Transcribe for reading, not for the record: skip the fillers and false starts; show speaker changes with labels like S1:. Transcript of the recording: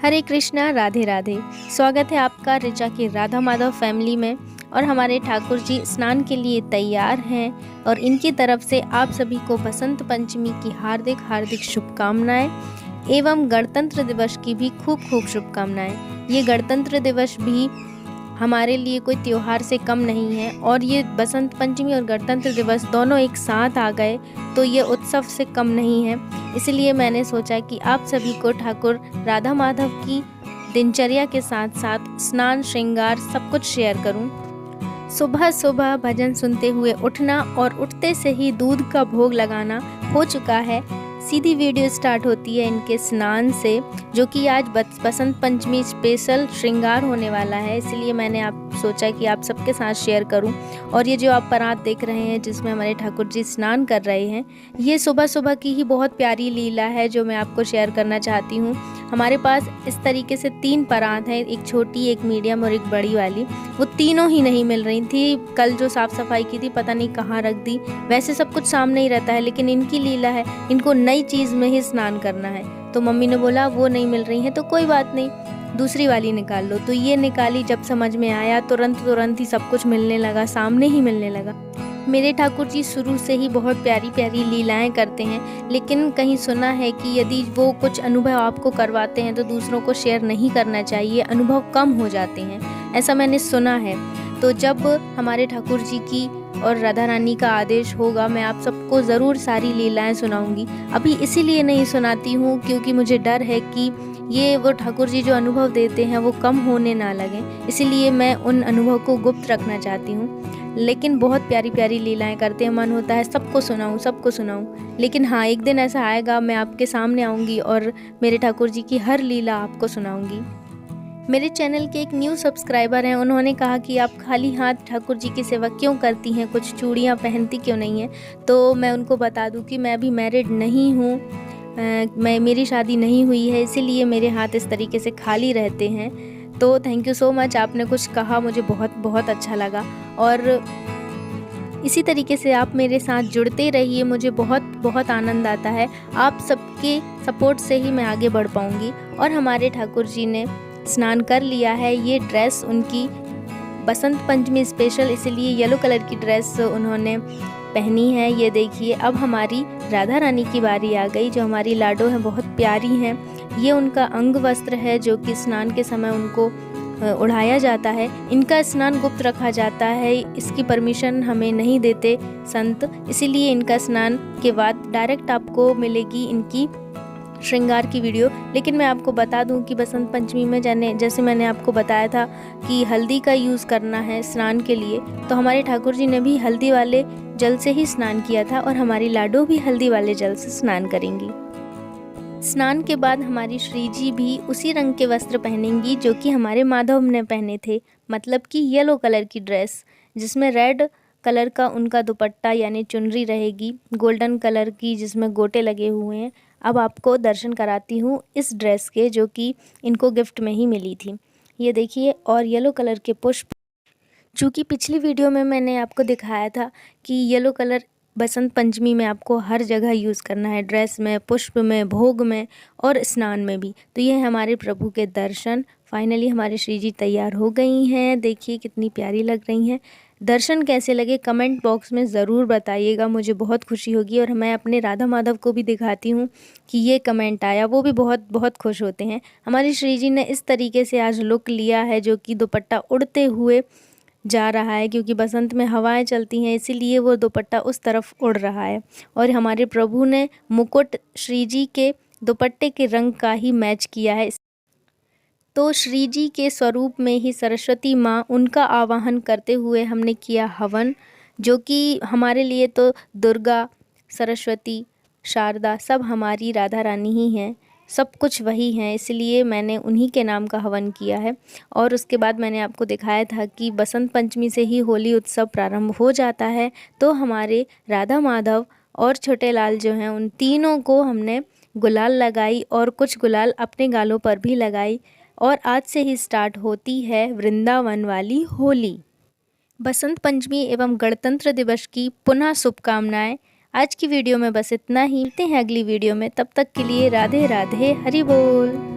S1: हरे कृष्णा, राधे राधे। स्वागत है आपका ऋचा की राधा माधव फैमिली में। और हमारे ठाकुर जी स्नान के लिए तैयार हैं और इनकी तरफ से आप सभी को बसंत पंचमी की हार्दिक हार्दिक शुभकामनाएं एवं गणतंत्र दिवस की भी खूब खूब शुभकामनाएं। ये गणतंत्र दिवस भी हमारे लिए कोई त्योहार से कम नहीं है और ये बसंत पंचमी और गणतंत्र दिवस दोनों एक साथ आ गए तो ये उत्सव से कम नहीं है। इसलिए मैंने सोचा कि आप सभी को ठाकुर राधा माधव की दिनचर्या के साथ साथ स्नान श्रृंगार सब कुछ शेयर करूं। सुबह सुबह भजन सुनते हुए उठना और उठते से ही दूध का भोग लगाना हो चुका है। सीधी वीडियो स्टार्ट होती है इनके स्नान से, जो कि आज बसंत पंचमी स्पेशल श्रृंगार होने वाला है। इसलिए मैंने आप सोचा कि आप सबके साथ शेयर करूं। और ये जो आप परात देख रहे हैं जिसमें हमारे ठाकुर जी स्नान कर रहे हैं, ये सुबह सुबह की ही बहुत प्यारी लीला है जो मैं आपको शेयर करना चाहती हूँ। हमारे पास इस तरीके से 3 परात हैं, एक छोटी, एक मीडियम और एक बड़ी वाली। वो तीनों ही नहीं मिल रही थी। कल जो साफ़ सफाई की थी पता नहीं कहाँ रख दी। वैसे सब कुछ सामने ही रहता है, लेकिन इनकी लीला है, इनको नई चीज़ में ही स्नान करना है। तो मम्मी ने बोला वो नहीं मिल रही हैं तो कोई बात नहीं, दूसरी वाली निकाल लो। तो ये निकाली, जब समझ में आया तुरंत ही सब कुछ मिलने लगा, सामने ही मिलने लगा। मेरे ठाकुर जी शुरू से ही बहुत प्यारी प्यारी लीलाएं करते हैं, लेकिन कहीं सुना है कि यदि वो कुछ अनुभव आपको करवाते हैं तो दूसरों को शेयर नहीं करना चाहिए, अनुभव कम हो जाते हैं, ऐसा मैंने सुना है। तो जब हमारे ठाकुर जी की और राधा रानी का आदेश होगा मैं आप सबको ज़रूर सारी लीलाएं सुनाऊंगी। अभी इसीलिए नहीं सुनाती हूँ क्योंकि मुझे डर है कि ये वो ठाकुर जी जो अनुभव देते हैं वो कम होने ना लगे, इसीलिए मैं उन अनुभव को गुप्त रखना चाहती हूँ। लेकिन बहुत प्यारी प्यारी लीलाएं करते हैं, मन होता है सबको सुनाऊं। लेकिन हाँ, एक दिन ऐसा आएगा मैं आपके सामने आऊँगी और मेरे ठाकुर जी की हर लीला आपको सुनाऊंगी। मेरे चैनल के एक न्यू सब्सक्राइबर हैं, उन्होंने कहा कि आप खाली हाथ ठाकुर जी की सेवा क्यों करती हैं, कुछ चूड़ियाँ पहनती क्यों नहीं हैं। तो मैं उनको बता दूं कि मैं अभी मैरिड नहीं हूँ, मेरी शादी नहीं हुई है, इसीलिए मेरे हाथ इस तरीके से खाली रहते हैं। तो थैंक यू सो मच, आपने कुछ कहा, मुझे बहुत बहुत अच्छा लगा। और इसी तरीके से आप मेरे साथ जुड़ते रहिए, मुझे बहुत बहुत आनंद आता है। आप सबके सपोर्ट से ही मैं आगे बढ़ पाऊँगी। और हमारे ठाकुर जी ने स्नान कर लिया है। ये ड्रेस उनकी बसंत पंचमी स्पेशल, इसलिए येलो कलर की ड्रेस उन्होंने पहनी है। ये देखिए, अब हमारी राधा रानी की बारी आ गई, जो हमारी लाडो हैं, बहुत प्यारी हैं। ये उनका अंग वस्त्र है जो कि स्नान के समय उनको उड़ाया जाता है। इनका स्नान गुप्त रखा जाता है, इसकी परमिशन हमें नहीं देते संत, इसीलिए इनका स्नान के बाद डायरेक्ट आपको मिलेगी इनकी श्रृंगार की वीडियो। लेकिन मैं आपको बता दूं कि बसंत पंचमी में जैसे मैंने आपको बताया था कि हल्दी का यूज़ करना है स्नान के लिए, तो हमारे ठाकुर जी ने भी हल्दी वाले जल से ही स्नान किया था और हमारी लाडो भी हल्दी वाले जल से स्नान करेंगी। स्नान के बाद हमारी श्री जी भी उसी रंग के वस्त्र पहनेंगी जो कि हमारे माधव ने पहने थे, मतलब कि येलो कलर की ड्रेस जिसमें रेड कलर का उनका दुपट्टा यानी चुनरी रहेगी, गोल्डन कलर की जिसमें गोटे लगे हुए हैं। अब आपको दर्शन कराती हूँ इस ड्रेस के, जो कि इनको गिफ्ट में ही मिली थी। ये देखिए, और येलो कलर के पुष्प, चूँकि पिछली वीडियो में मैंने आपको दिखाया था कि येलो कलर बसंत पंचमी में आपको हर जगह यूज़ करना है, ड्रेस में, पुष्प में, भोग में और स्नान में भी। तो ये हमारे प्रभु के दर्शन। फाइनली हमारी श्री जी तैयार हो गई हैं, देखिए कितनी प्यारी लग रही हैं। दर्शन कैसे लगे कमेंट बॉक्स में ज़रूर बताइएगा, मुझे बहुत खुशी होगी। और मैं अपने राधा माधव को भी दिखाती हूँ कि ये कमेंट आया, वो भी बहुत बहुत खुश होते हैं। हमारी श्री जी ने इस तरीके से आज लुक लिया है जो कि दुपट्टा उड़ते हुए जा रहा है, क्योंकि बसंत में हवाएं चलती हैं, इसीलिए वो दुपट्टा उस तरफ उड़ रहा है। और हमारे प्रभु ने मुकुट श्री जी के दुपट्टे के रंग का ही मैच किया है। तो श्री जी के स्वरूप में ही सरस्वती माँ, उनका आवाहन करते हुए हमने किया हवन, जो कि हमारे लिए तो दुर्गा, सरस्वती, शारदा सब हमारी राधा रानी ही हैं, सब कुछ वही हैं, इसलिए मैंने उन्हीं के नाम का हवन किया है। और उसके बाद मैंने आपको दिखाया था कि बसंत पंचमी से ही होली उत्सव प्रारंभ हो जाता है। तो हमारे राधा माधव और छोटे लाल जो हैं, उन तीनों को हमने गुलाल लगाई और कुछ गुलाल अपने गालों पर भी लगाई। और आज से ही स्टार्ट होती है वृंदावन वाली होली। बसंत पंचमी एवं गणतंत्र दिवस की पुनः शुभकामनाएं। आज की वीडियो में बस इतना ही, मिलते हैं अगली वीडियो में, तब तक के लिए राधे राधे, हरि बोल।